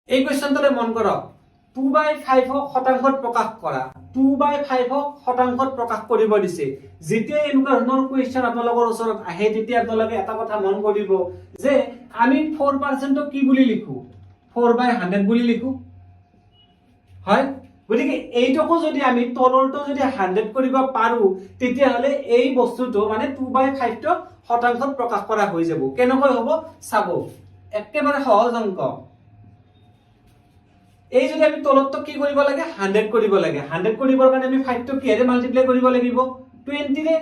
এই কোৱেশ্চনটোলে মন কৰক 2/5 শতাংশত প্ৰকাশ কৰা 2/5 শতাংশত প্ৰকাশ কৰিব দিছে যেতিয়া এনেকুৱা ধৰণৰ কোৱেশ্চন আপোনালোকৰ ওচৰত আহে তেতিয়া আপোনালোকে এটা কথা মন কৰিব যে আমি 4% কি বুলি লিখো 4/100 বুলি লিখো হয় গতিকে এইটোকো যদি আমি তলৰটো যদি 100 কৰিব পাৰো তেতিয়া হলে এই বস্তুটো মানে 2/5 টো শতাংশত প্ৰকাশ কৰা হৈ যাব কেনেকৈ হ'ব চাব একেবাৰে সহজ অংক এই যদি আমি তলৰটো কি কৰিব লাগে 100 কৰিব লাগে 100 কৰিবৰ কাৰণে আমি 5 টো কিহেৰে মাল্টিপ্লাই কৰিব লাগিব 20 ৰে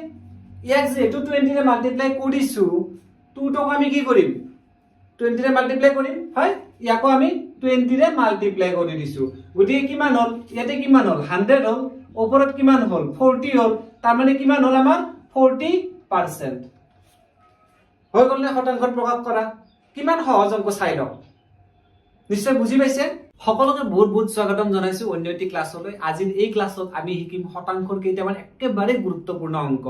ইয়াক যেটো 20 ৰে মাল্টিপ্লাই কৰিছো 2 টোক আমি কি কৰিম 20 ৰে মাল্টিপ্লাই কৰিম হয় ইয়াকো আমি 20 ৰে মাল্টিপ্লাই কৰি দিছো গতিকে কিমান হল ইয়াতে কিমান হল 100 হল ওপৰত কিমান হল 40 হল তাৰ মানে কিমান হল আমাৰ 40% হৈ গ'ল নে শতাংশত প্ৰকাশ কৰা কিমান সহজ অংক চাই লওক নিশ্চয় বুজি পাইছে সকলোকে বহুত বহুত স্বাগতম জনাইছো অন্য এটি ক্লাছলৈ আজি এই ক্লাছত আমি শিকিম শতাংশৰ কেইটামান একেবাৰে গুৰুত্বপূৰ্ণ অংক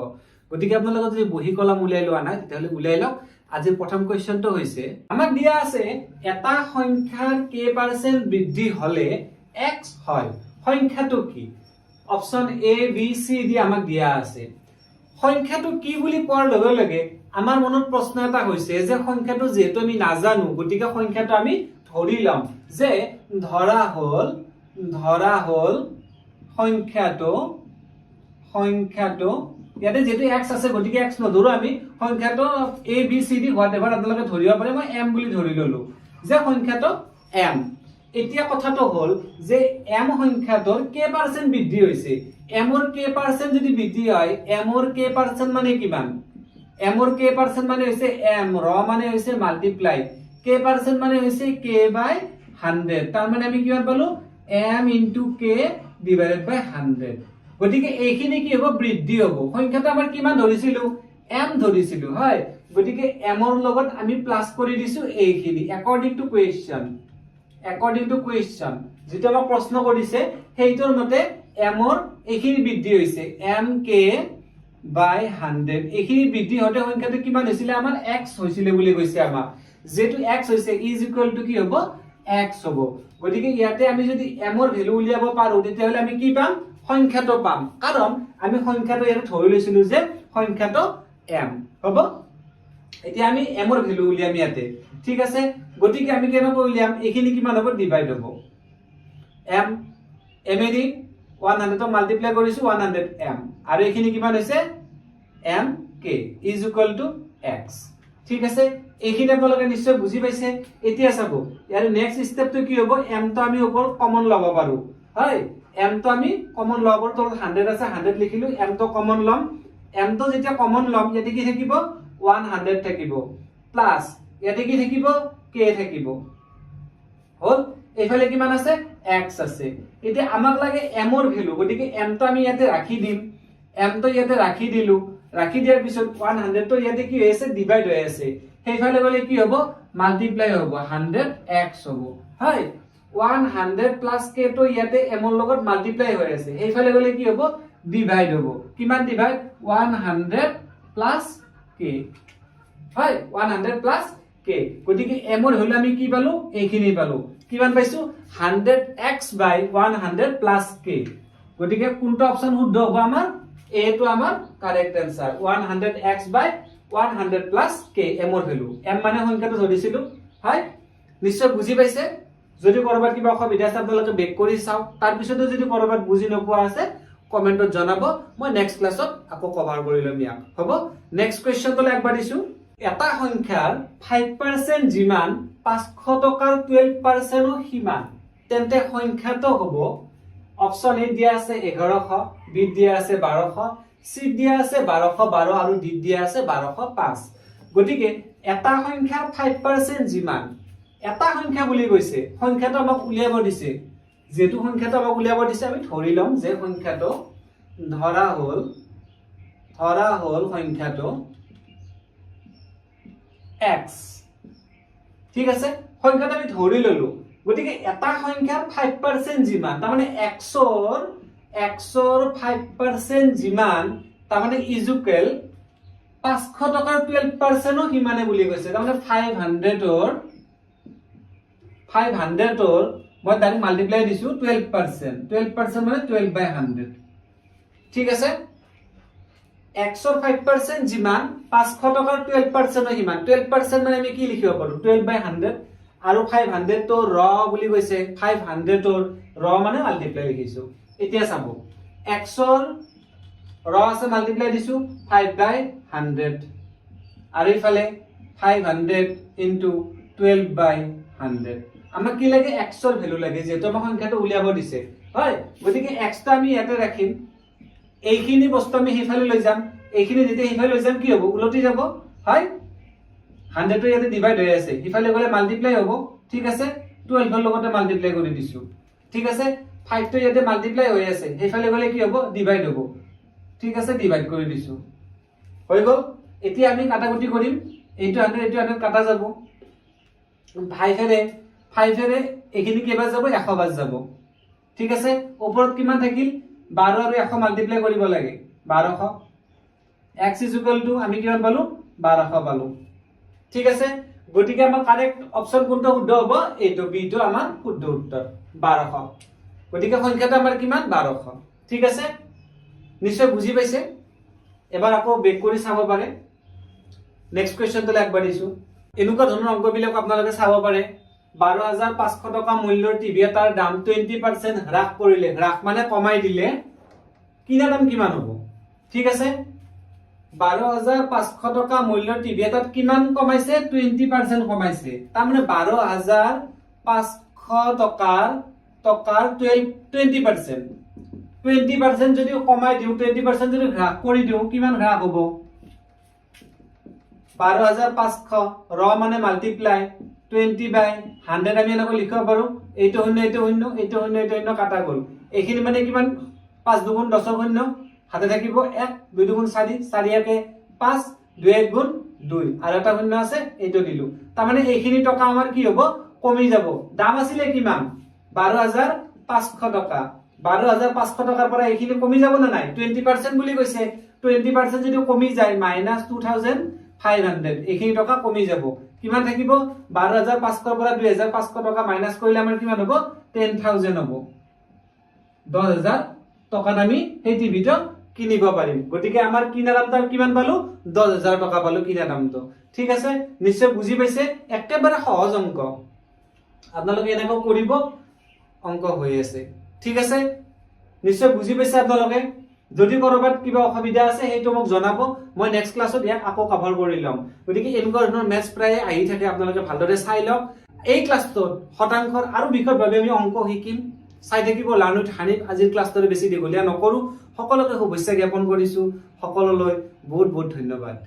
গতিকে আপোনালোকে যদি বহি কলম উলাই লোৱা নাই তেতিয়াহলে উলাই লওক আজি প্ৰথম কোৱেশ্চনটো হৈছে আমাক দিয়া আছে এটা সংখ্যাৰ k% বৃদ্ধি হলে x হয় সংখ্যাটো কি অপচন a b c দি আমাক দিয়া আছে সংখ্যাটো কি বুলি কোৱাৰ লগে লগে আমাৰ মনত প্ৰশ্ন এটা হৈছে যে সংখ্যাটো যেহেতু আমি নাজানো গতিকে সংখ্যাটো আমি ধৰি লম যে ধৰা হল সংখ্যাটো ইয়াতে যেটো x আছে গতিকে x নধৰো আমি সংখ্যাটো a b c d হোৱাটেভাৰ আপোনালোকে ধৰিব পাৰে মই m বুলি ধৰি ললো যে সংখ্যাটো m এতিয়া কথাটো হল যে m সংখ্যাটোৰ k% বৃদ্ধি হৈছে m ৰ k% যদি বৃদ্ধি হয় m ৰ k% মানে কিমান m ৰ k% মানে হৈছে m ৰ মানে হৈছে মাল্টিপ্লাই k% মানে হৈছে k/100 তাৰ মানে আমি কিমান পালো m * k / 100 গতিকে এইখিনি কি হ'ব বৃদ্ধি হ'ব সংখ্যাটো আমাৰ কিমান ধৰিছিলো m ধৰিছিলো হয় গতিকে m ৰ লগত আমি প্লাস কৰি দিছো এইখিনি according to question যেটা আমাক প্ৰশ্ন কৰিছে সেইটোৰ মতে m ৰ এইখিনি বৃদ্ধি হৈছে m k / 100 এইখিনি বৃদ্ধি হতে সংখ্যাটো কিমান হৈছিল আমাৰ x হৈছিল বুলি কৈছে আমাক যেটো x হৈছে is equal to কি হ'ব x হ'ব গতিকে ইয়াতে আমি যদি m ৰ ভ্যালু উলিয়াব পাৰো তেতিয়াহলে আমি কি পাম সংখ্যাটো পাম কাৰণ আমি সংখ্যাটো ইয়াতে ধৰি লৈছিলো যে সংখ্যাটো m হ'ব এতিয়া আমি m ৰ ভ্যালু উলিয়াম ইয়াতে ঠিক আছে গতিকে আমি কেনেকৈ উলিয়াম এইখিনি কিমান হ'ব ডিভাইড হ'ব m এদি 100 টো মাল্টিপ্লাই কৰিছো 100m আৰু এইখিনি কিমান হৈছে m k is equal to x ঠিক আছে এইখিনি আপোনালোকে নিশ্চয় বুজি পাইছে এতিয়া চাব ইয়াৰ নেক্সট স্টেপটো কি হ'ব m তো আমি ওপৰ কমন লব পাৰো হয় m তো আমি কমন লবৰ তো 100 আছে 100 লিখিলো m তো কমন লম m তো যেতিয়া কমন লম ইয়াতে কি থাকিব 100 থাকিব প্লাস ইয়াতে কি থাকিব k থাকিব হল এইফালে কিমান আছে x আছে এতিয়া আমাক লাগে m ৰ ভ্যালু গতিকে m তো আমি ইয়াতে ৰাখি দিম m তো ইয়াতে ৰাখি দিলু ৰাখি দিয়াৰ পিছত 100 তো ইয়াতে কি হৈছে ডিভাইড হৈ আছে সেইফালে গলে কি হ'ব মাল্টিপ্লাই হ'ব 100x হ'ব হয় 100 প্লাস k তো ইয়াতে m ৰ লগত মাল্টিপ্লাই হৈ আছে সেইফালে গলে কি হ'ব ডিভাইড হ'ব কিমান ডিভাইড 100 প্লাস k হয় 100 প্লাস k গতিকে m ৰ হলে আমি কি পালো এইখিনি পালো কিমান পাইছো 100x / 100 প্লাস k গতিকে কোনটো অপচন শুদ্ধ হ'ব আমাৰ a টো আমাৰ correct answer 100x / 100 plus k m ৰ ভ্যালু m মানে সংখ্যাটো ধৰিছিলো হয় নিশ্চয় বুজি পাইছে যদি কৰবাত কিবা অসুবিধা আছে আপোনালোকে বেক কৰি চাও তাৰ পিছতো যদি কৰবাত বুজি নোপোৱা আছে কমেন্টত জনাব মই নেক্সট ক্লাছত আকৌ কভাৰ কৰি লম ইয়াক হ'ব নেক্সট কোৱেশ্চনটো একবাৰ দিছো এটা সংখ্যাৰ 5% যিমান 500 টকাৰ 12% সিমান তেন্তে সংখ্যাটো হ'ব অপচন এ দিয়া আছে 1100 বি দিয়া আছে 1200 সি দিয়া আছে 1212 আৰু ডি দিয়া আছে 1205 গতিকে এটা সংখ্যাৰ 5% যিমান এটা সংখ্যা বুলি কৈছে সংখ্যাটো আমাক উলিয়াব দিছে যেটো সংখ্যাটো আমাক উলিয়াব দিছে আমি ধৰি লম যে সংখ্যাটো ধৰা হল সংখ্যাটো x ঠিক আছে সংখ্যাটো আমি ধৰি ললো গতিকে এটা সংখ্যাৰ 5% যিমান তাৰ মানে x ৰ 5% যিমান তাৰ মানে ইজ ইকুৱেল 500 টকাৰ 12% সিমানে বুলি কৈছে তাৰ মানে 500 ৰ 500 মই ডাইৰেক্ট মাল্টিপ্লাই দিছো 12%। 12% মানে 12/100। ঠিক আছে, x ৰ 5% যিমান 500 টকাৰ 12% কিমান 12% মানে আমি কি লিখিব পাৰো 12/100 আৰু 500 তো ৰ বুলি কৈছে 500 ৰ ৰ মানে মাল্টিপ্লাই লিখিছো। এতিয়া চাব x ৰ ৰ আছে মাল্টিপ্লাই দিছো 5/100 আৰু ইফালে 500 ইনটু 12/100 আমাক কি লাগে x ৰ ভ্যালু লাগে যেটো আমাক সংখ্যাটো উলিয়াব দিছে হয়। গতিকে x টা আমি ইয়াতে ৰাখিম, এইখিনি বস্তু আমি হিফালে লৈ যাম, এইখিনি যেতিয়া হিফালে লৈ যাম কি হ'ব উলটি যাব হয়। 100 টো ইয়াতে ডিভাইড হৈ আছে, হিফালে গলে মাল্টিপ্লাই হ'ব। ঠিক আছে, 12 ৰ লগতে মাল্টিপ্লাই কৰি দিছো। ঠিক আছে, 5 টো ইয়াতে মাল্টিপ্লাই হৈ আছে, হিফালে গলে কি হ'ব ডিভাইড হ'ব। ঠিক আছে, ডিভাইড কৰি দিছো হৈ গল। এতিয়া আমি কাটাকুটি কৰিম, এইটো 100 কাটা যাব, 5 এৰে এইখিনি কেইবাৰ যাব 100 বাৰ যাব। ঠিক আছে, ওপৰত কিমান থাকিল 12 আৰু 100 মাল্টিপ্লাই কৰিব লাগে 1200। x আমি কিমান পালো 1200 পালো। ঠিক আছে, গতিকে আমাৰ কাৰেক্ট অপশন কোনটো শুদ্ধ হ'ব এইটো বি টো আমাৰ শুদ্ধ উত্তৰ 1200। গতিকে সংখ্যাটো আমাৰ কিমান 1200। ঠিক আছে, নিশ্চয় বুজি পাইছে। এবাৰ আকৌ বেক কৰি চাব পাৰে। নেক্সট কোৱেশ্চনটো আগবাঢ়িছো। এনেকুৱা ধৰণৰ অংকবিলাক আপোনালোকে চাব পাৰে। 12,500 টকা মূল্যৰ টিভি এটাৰ দাম 20% হ্ৰাস কৰিলে, হ্ৰাস মানে কমাই দিলে, কিনা দাম কিমান হ'ব? ঠিক আছে, 12,500 টকা মূল্যৰ টিভি এটাত কিমান কমাইছে 20% কমাইছে। তাৰ মানে 12,500 টকাৰ 20% যদি কমাই দিও 20% যদি হ্ৰাস কৰি দিও কিমান হ্ৰাস হ'ব 12,500 ৰ মানে মাল্টিপ্লাই 20/100 আমি এনেকৈ লিখিব পাৰো। এইটো 0 এইটো 0 এইটো 0 এইটো 0 কাটা গল। এইখিনি মানে কিমান 5 2 10 0 হাতে থাকিব 1 2 2 4 4 1 5 2 1 2 আৰু এটা 0 আছে এইটো দিলু। তাৰ মানে এইখিনি টকা আমাৰ কি হ'ব কমি যাব। দাম আছিলে কিমান 12,500 টকা। 12,500 টকাৰ পৰা এইখিনি কমি যাব না নাই 20% বুলি কৈছে। 20% যদি কমি যায় -2,500 এইখিনি টকা কমি যাব। কিমান থাকিব 12,500 পৰা 2,500 টকা মাইনাস কৰিলে আমাৰ কিমান হ'ব 10,000 হ'ব। 10,000 টকাত আমি এই টিভিটো কিনিব পাৰিম। গতিকে আমাৰ কিনা দামটো কিমান পালো 10,000 টকা পালো কিনা দামটো। ঠিক আছে, নিশ্চয় বুজি পাইছে। একেবাৰে সহজ অংক, আপোনালোকে এনেকৈ কৰিব, অংক হৈ আছে। ঠিক আছে, নিশ্চয় বুজি পাইছে আপোনালোকে। যদি কৰবাত কিবা অসুবিধা আছে সেইটো মোক জনাব, মই নেক্সট ক্লাছত ইয়াক আকৌ কভাৰ কৰি লম। গতিকে এনেকুৱা ধৰণৰ মেথছ প্ৰায় আহি থাকে, আপোনালোকে ভালদৰে চাই লওক। এই ক্লাছটোত শতাংশৰ আৰু বিশদভাৱে আমি অংক শিকিম। চাই থাকিব লাৰ্ণ উইথ হানিফ। আজিৰ ক্লাছটো বেছি দীঘলীয়া নকৰো। সকলোকে শুভেচ্ছা জ্ঞাপন কৰিছো। সকলোলৈ বহুত বহুত ধন্যবাদ।